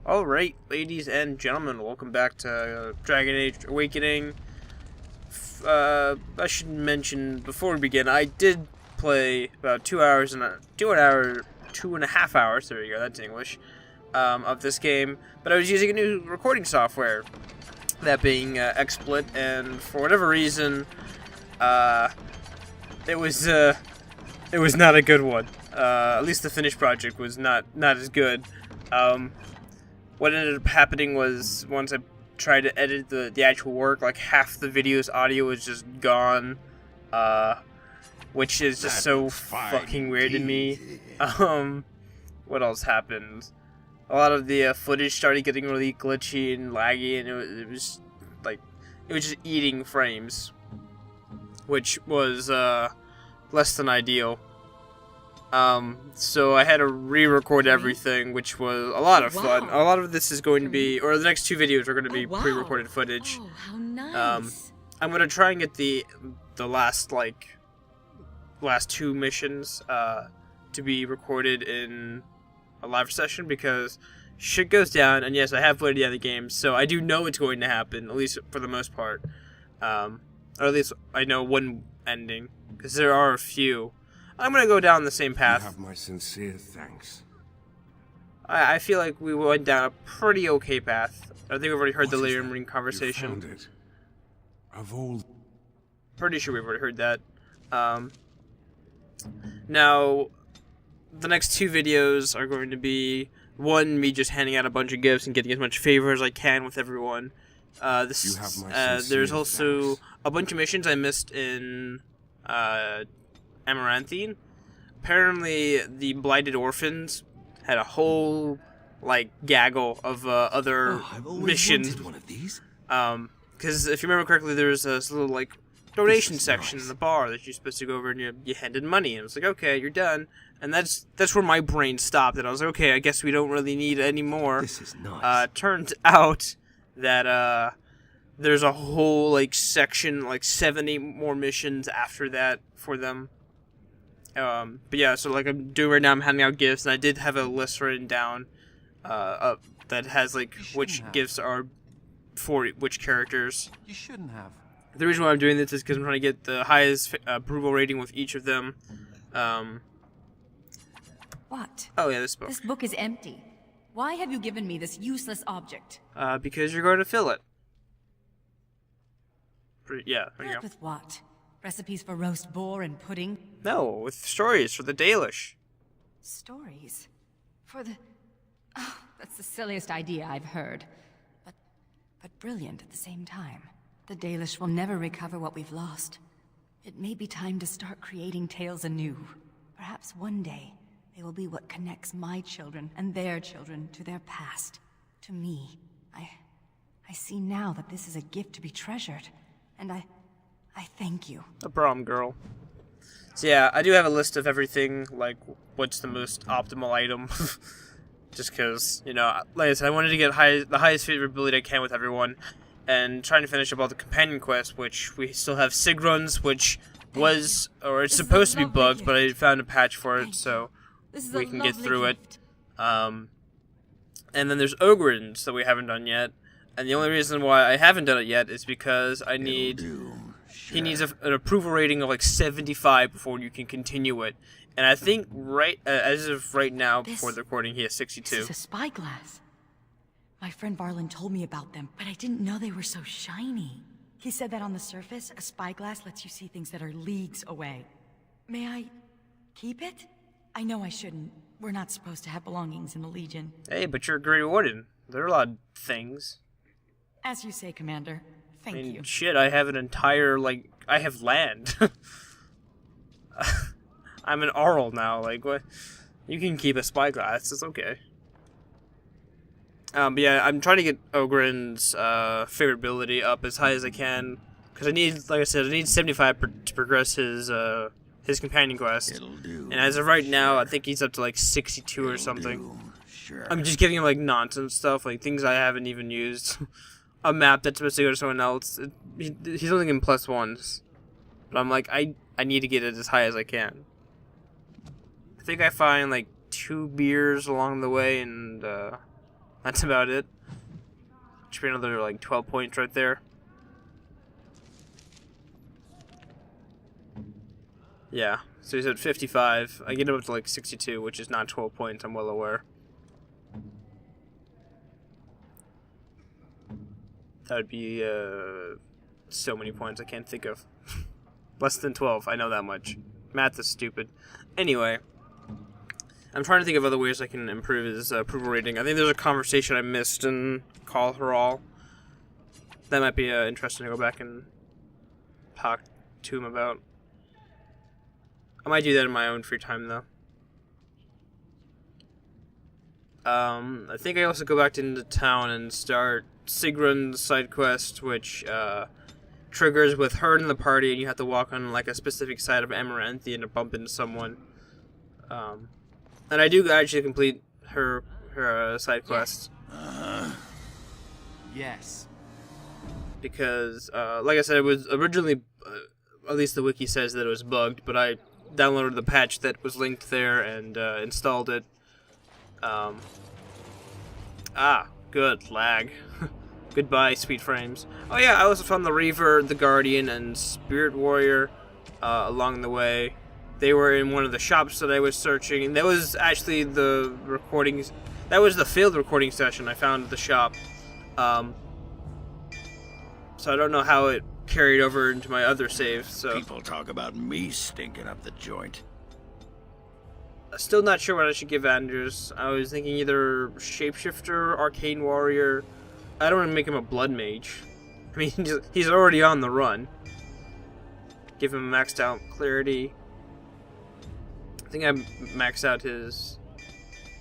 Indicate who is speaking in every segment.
Speaker 1: Alright, ladies and gentlemen, welcome back to Dragon Age Awakening. I should mention before we begin, I did play about 2.5 hours, there you go, that's English, of this game, but I was using a new recording software, that being XSplit, and for whatever reason, it was not a good one. At least the finished project was not as good. What ended up happening was once I tried to edit the actual work, like half the video's audio was just gone, which is just so fucking weird to me. What else happened? A lot of the footage started getting really glitchy and laggy, and it was just eating frames, which was less than ideal. So I had to re-record everything, which was a lot of fun. A lot of this is going to be, or the next two videos are going to be pre-recorded footage.
Speaker 2: Oh, how nice.
Speaker 1: I'm going to try and get the last two missions, to be recorded in a live session, because shit goes down, and yes, I have played the other games, so I do know it's going to happen, at least for the most part. Or at least I know one ending, because there are a few. I'm gonna go down the same path.
Speaker 3: You have my sincere thanks.
Speaker 1: I feel like we went down a pretty okay path. I think we've already heard the later marine conversation.
Speaker 3: You found it. Of all...
Speaker 1: Pretty sure we've already heard that. Now, the next two videos are going to be, one, me just handing out a bunch of gifts and getting as much favor as I can with everyone. There's also
Speaker 3: thanks.
Speaker 1: a bunch of missions I missed in Amaranthine. Apparently, the Blighted Orphans had a whole, gaggle of other missions.
Speaker 3: One of these.
Speaker 1: Because if you remember correctly, there's this little, donation section in the bar that you're supposed to go over and you handed money. And it was like, okay, you're done. And that's where my brain stopped. And I was like, okay, I guess we don't really need any more.
Speaker 3: This is nice.
Speaker 1: Turns out that, there's a whole, section, 70 more missions after that for them. But yeah, so I'm doing right now, I'm handing out gifts, and I did have a list written down, that has, which gifts are for which characters.
Speaker 3: You shouldn't have.
Speaker 1: The reason why I'm doing this is because I'm trying to get the highest approval rating with each of them.
Speaker 2: What?
Speaker 1: Oh yeah, this book.
Speaker 2: This book is empty. Why have you given me this useless object?
Speaker 1: Because you're going to fill it. Yeah, there you go.
Speaker 2: With what? Recipes for roast boar and pudding?
Speaker 1: No, with stories for the Dalish.
Speaker 2: Stories? For the... Oh, that's the silliest idea I've heard. But brilliant at the same time. The Dalish will never recover what we've lost. It may be time to start creating tales anew. Perhaps one day, they will be what connects my children and their children to their past. To me. I see now that this is a gift to be treasured. And I thank you.
Speaker 1: No problem, girl. So yeah, I do have a list of everything, what's the most optimal item. Just because, like I said, I wanted to get the highest favorability I can with everyone. And trying to finish up all the companion quests, which we still have Sigruns, which was, or it's supposed to be bugged, but I found a patch for it, so we can get through it. And then there's Ogrins that we haven't done yet. And the only reason why I haven't done it yet is because he needs an approval rating of 75 before you can continue it. And I think as of right now, before the recording, he has 62.
Speaker 2: This is a spyglass. My friend Varlin told me about them, but I didn't know they were so shiny. He said that on the surface, a spyglass lets you see things that are leagues away. May I keep it? I know I shouldn't. We're not supposed to have belongings in the Legion.
Speaker 1: Hey, but you're a Grey Warden. There are a lot of things.
Speaker 2: As you say, Commander. Thank you.
Speaker 1: Shit, I have an entire, I have land. I'm an Arl now, what? You can keep a spyglass, it's okay. But yeah, I'm trying to get Ogren's, favorability up as high as I can. Because I need, like I said, I need 75 to progress his companion quest.
Speaker 3: It'll do.
Speaker 1: And as of right now, I think he's up to 62 or something.
Speaker 3: Sure.
Speaker 1: I'm just giving him nonsense stuff, things I haven't even used. A map that's supposed to go to someone else. He's only getting +1s. But I'm I need to get it as high as I can. I think I find 2 beers along the way and That's about it. Should be another like 12 points right there. Yeah, so he's at 55. I get him up to like 62, which is not 12 points, I'm well aware. That would be so many points I can't think of. Less than 12, I know that much. Math is stupid. Anyway, I'm trying to think of other ways I can improve his approval rating. I think there's a conversation I missed in Call Her All. That might be interesting to go back and talk to him about. I might do that in my own free time, though. I think I also go back into town and start Sigrun's side quest, which triggers with her in the party, and you have to walk on like a specific side of Amaranthi and bump into someone. And I do actually complete her side quest.
Speaker 3: Yes.
Speaker 1: Because, like I said, it was originally, at least the wiki says that it was bugged, but I downloaded the patch that was linked there and installed it. Good lag. Goodbye, sweet frames. Oh yeah, I also found the Reaver, the Guardian, and Spirit Warrior along the way. They were in one of the shops that I was searching, and that was actually the recordings. That was the failed recording session I found at the shop. So I don't know how it carried over into my other saves. So
Speaker 4: People talk about me stinking up the joint.
Speaker 1: still not sure what I should give Anders. I was thinking either Shapeshifter, Arcane Warrior. I don't want to make him a Blood Mage. I mean, he's already on the run. Give him maxed out Clarity. I think I maxed out his...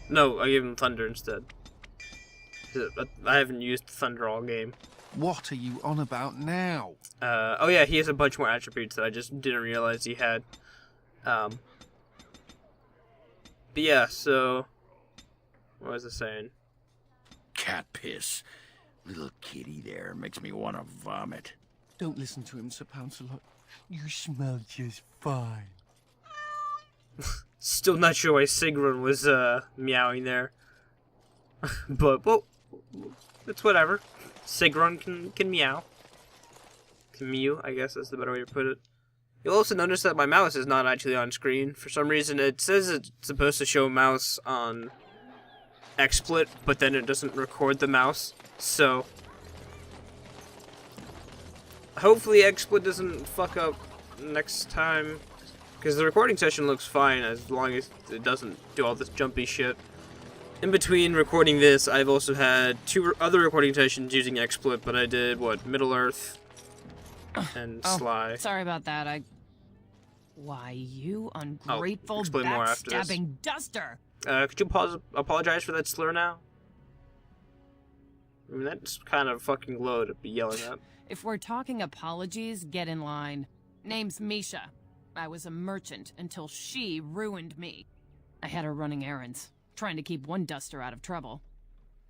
Speaker 1: No, I gave him Thunder instead. I haven't used Thunder all game.
Speaker 3: What are you on about now?
Speaker 1: Oh yeah, he has a bunch more attributes that I just didn't realize he had. But yeah, so... What was I saying?
Speaker 4: Cat piss. Little kitty there makes me want to vomit.
Speaker 3: Don't listen to him, Sir Pouncelot. You smell just fine.
Speaker 1: Still not sure why Sigrun was meowing there. But, well, it's whatever. Sigrun can meow. Can mew, I guess that's the better way to put it. You'll also notice that my mouse is not actually on screen. For some reason, it says it's supposed to show mouse on XSplit, but then it doesn't record the mouse. So, hopefully XSplit doesn't fuck up next time. Because the recording session looks fine as long as it doesn't do all this jumpy shit. In between recording this, I've also had 2 other recording sessions using XSplit, but I did, Middle-earth and Sly.
Speaker 2: Sorry about that. Why, you ungrateful,
Speaker 1: explain more after this.
Speaker 2: backstabbing duster!
Speaker 1: Could you apologize for that slur now? I mean, that's kind of fucking low to be yelling at.
Speaker 2: If we're talking apologies, get in line. Name's Misha. I was a merchant until she ruined me. I had her running errands, trying to keep one duster out of trouble.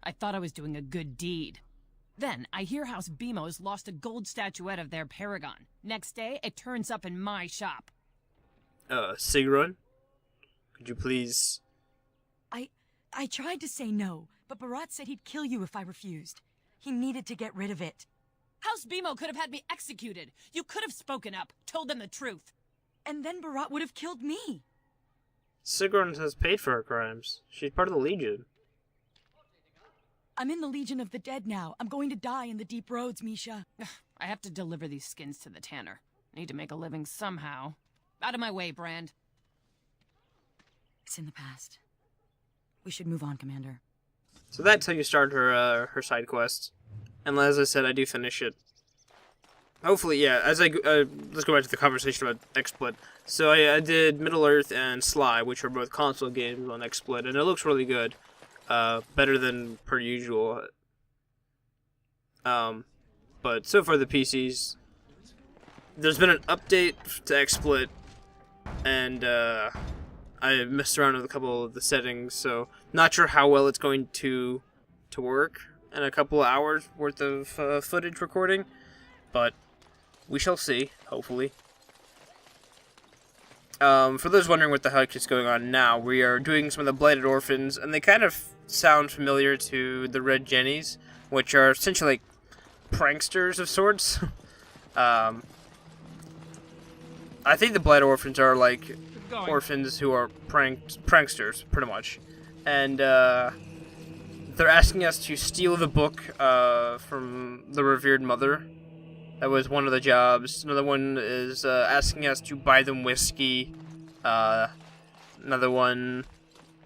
Speaker 2: I thought I was doing a good deed. Then, I hear House Bemo's lost a gold statuette of their paragon. Next day, it turns up in my shop.
Speaker 1: Sigrun? Could you please...
Speaker 5: I tried to say no, but Barat said he'd kill you if I refused. He needed to get rid of it.
Speaker 2: House Bemo could have had me executed. You could have spoken up, told them the truth.
Speaker 5: And then Barat would have killed me.
Speaker 1: Sigrun has paid for her crimes. She's part of the Legion.
Speaker 5: I'm in the Legion of the Dead now. I'm going to die in the deep roads, Misha.
Speaker 2: I have to deliver these skins to the tanner. Need to make a living somehow. Out of my way, Brand.
Speaker 5: It's in the past. We should move on, Commander.
Speaker 1: So that's how you start her side quest. And as I said, I do finish it. Hopefully, yeah, let's go back to the conversation about XSplit. So I did Middle-earth and Sly, which are both console games on XSplit, and it looks really good. Better than per usual. But so far the PCs, there's been an update to XSplit, and I messed around with a couple of the settings, so not sure how well it's going to work in a couple of hours worth of footage recording, but we shall see, hopefully. For those wondering what the heck is going on now, we are doing some of the Blighted Orphans, and they kind of sound familiar to the Red Jennies, which are essentially like pranksters of sorts. I think the Blighted Orphans are like orphans who are pranksters, pretty much. And they're asking us to steal the book from the revered mother. That was one of the jobs. Another one is asking us to buy them whiskey. Another one,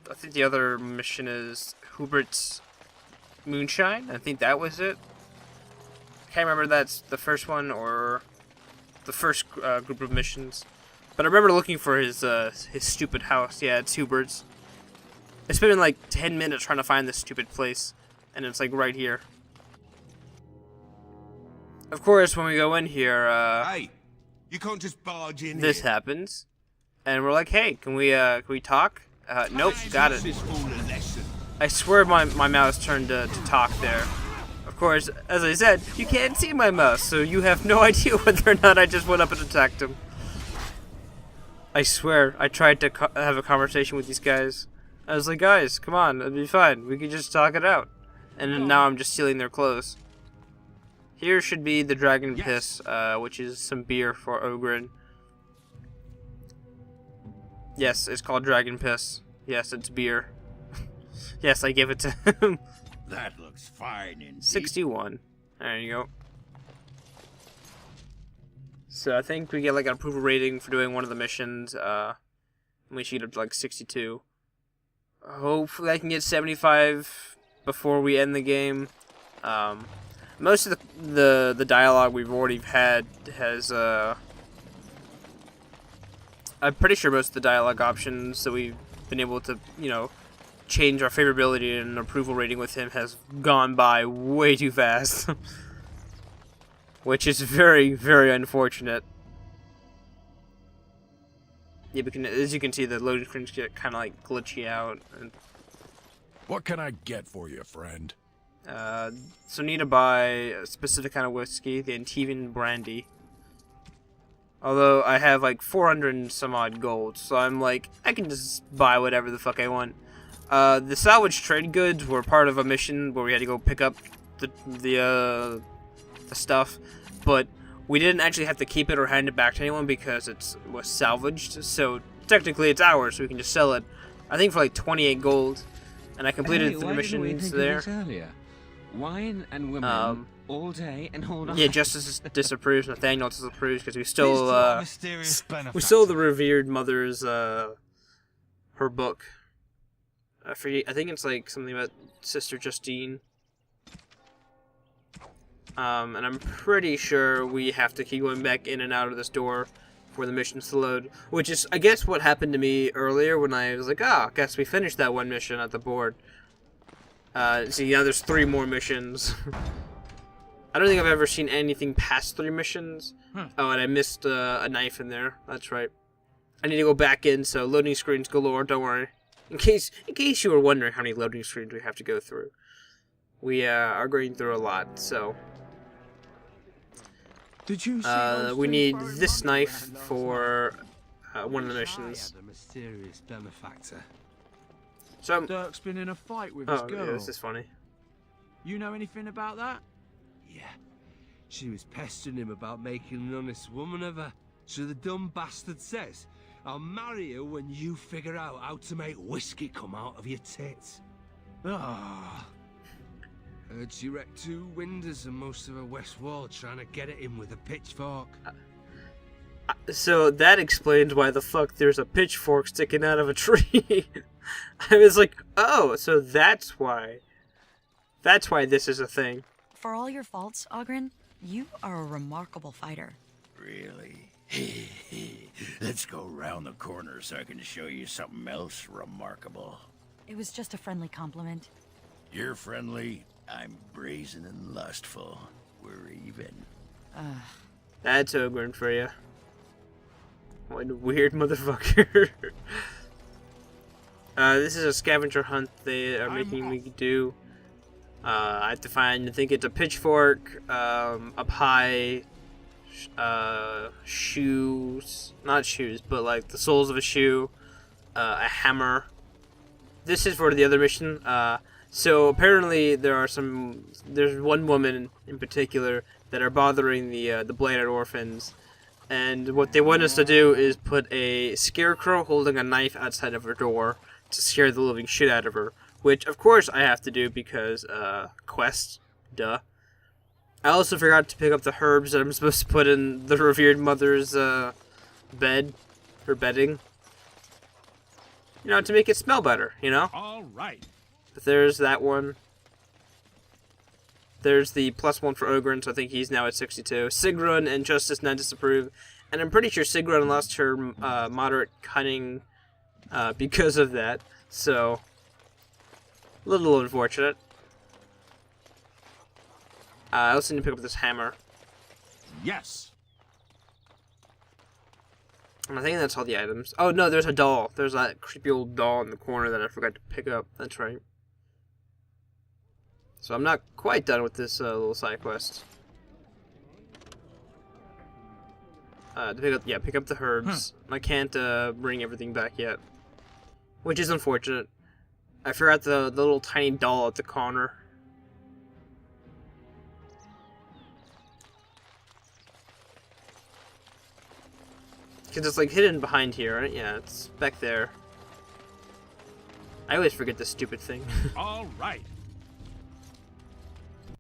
Speaker 1: I think the other mission is Hubert's moonshine. I think that was it. Can't remember if that's the first one or the first group of missions. But I remember looking for his stupid house. Yeah, it's Hubert's. I spent like 10 minutes trying to find this stupid place, and it's like right here. Of course, when we go in here,
Speaker 6: hey, you can't just barge in
Speaker 1: this
Speaker 6: here.
Speaker 1: happens, and we're like, "Hey, can we talk?" Nope, got it.
Speaker 6: This fool a lesson.
Speaker 1: I swear my mouse turned to talk there. Of course, as I said, you can't see my mouse, so you have no idea whether or not I just went up and attacked him. I swear, I tried to have a conversation with these guys. I was like, guys, come on, it'll be fine. We could just talk it out. And now I'm just stealing their clothes. Here should be the Dragon Piss, which is some beer for Ogren. Yes, it's called Dragon Piss. Yes, it's beer. Yes, I give it to him.
Speaker 4: That looks fine indeed.
Speaker 1: 61. There you go. So I think we get like an approval rating for doing one of the missions. We should get up to like 62. Hopefully I can get 75 before we end the game. Most of the dialogue we've already had has I'm pretty sure most of the dialogue options that we've been able to, you know, change our favorability and approval rating with him has gone by way too fast. Which is very, very unfortunate. Yeah, but as you can see, the loading screens get kind of like glitchy out. And,
Speaker 7: What can I get for you, friend?
Speaker 1: so need to buy a specific kind of whiskey, the Antivan brandy. Although I have like 400 and some odd gold, so I'm like, I can just buy whatever the fuck I want. The salvage trade goods were part of a mission where we had to go pick up the stuff, but we didn't actually have to keep it or hand it back to anyone because it was salvaged. So technically, it's ours, so we can just sell it. I think for like 28 gold, and I completed the missions there.
Speaker 8: Wine and women all day and all night.
Speaker 1: Yeah, Justice disapproves, Nathaniel disapproves because we still
Speaker 3: mysterious
Speaker 1: we stole the revered mother's her book. I forget. I think it's like something about Sister Justine. And I'm pretty sure we have to keep going back in and out of this door for the missions to load. Which is, I guess, what happened to me earlier when I was like, I guess we finished that one mission at the board. See, now there's 3 more missions. I don't think I've ever seen anything past 3 missions. Oh, and I missed a knife in there. That's right. I need to go back in, so loading screens galore, don't worry. In case you were wondering how many loading screens we have to go through. We are going through a lot, so...
Speaker 3: Did you see
Speaker 1: we need this knife for one of the missions.
Speaker 3: The mysterious benefactor.
Speaker 1: So I'm...
Speaker 3: Dirk's been in a fight with his
Speaker 1: Oh,
Speaker 3: girl.
Speaker 1: yeah, this is funny.
Speaker 3: You know anything about that? Yeah. She was pestering him about making an honest woman of her. So the dumb bastard says, I'll marry you when you figure out how to make whiskey come out of your tits. Ah. Heard she wrecked 2 windows and most of her west wall trying to get at him with a pitchfork.
Speaker 1: So that explains why the fuck there's a pitchfork sticking out of a tree. I was like, oh, so that's why. That's why this is a thing.
Speaker 5: For all your faults, Ogren, you are a remarkable fighter.
Speaker 4: Really? Let's go round the corner so I can show you something else remarkable.
Speaker 5: It was just a friendly compliment.
Speaker 4: You're friendly, I'm brazen and lustful. We're even.
Speaker 1: That's Ogren for you. What a weird motherfucker. This is a scavenger hunt they are making me do. I have to find, I think it's a pitchfork, up high, shoes, not shoes, but like the soles of a shoe, a hammer. This is for the other mission. So apparently there's one woman in particular that are bothering the Blighted Orphans, and what they want us to do is put a scarecrow holding a knife outside of her door to scare the living shit out of her, which of course I have to do because quest, duh. I also forgot to pick up the herbs that I'm supposed to put in the revered mother's bed, her bedding. You know, to make it smell better, you know?
Speaker 6: All right.
Speaker 1: But there's that one. There's the +1 for Ogryn, so I think he's now at 62. Sigrun and Justice not disapprove. And I'm pretty sure Sigrun lost her moderate cunning because of that. So, a little unfortunate. I also need to pick up this hammer.
Speaker 6: Yes.
Speaker 1: And I think that's all the items. Oh, no, there's a doll. There's that creepy old doll in the corner that I forgot to pick up. That's right. So I'm not quite done with this little side quest. To pick up the herbs. I can't bring everything back yet, which is unfortunate. I forgot the little tiny doll at the corner. Because it's like hidden behind here, right? Yeah, it's back there. I always forget this stupid thing.
Speaker 6: All right.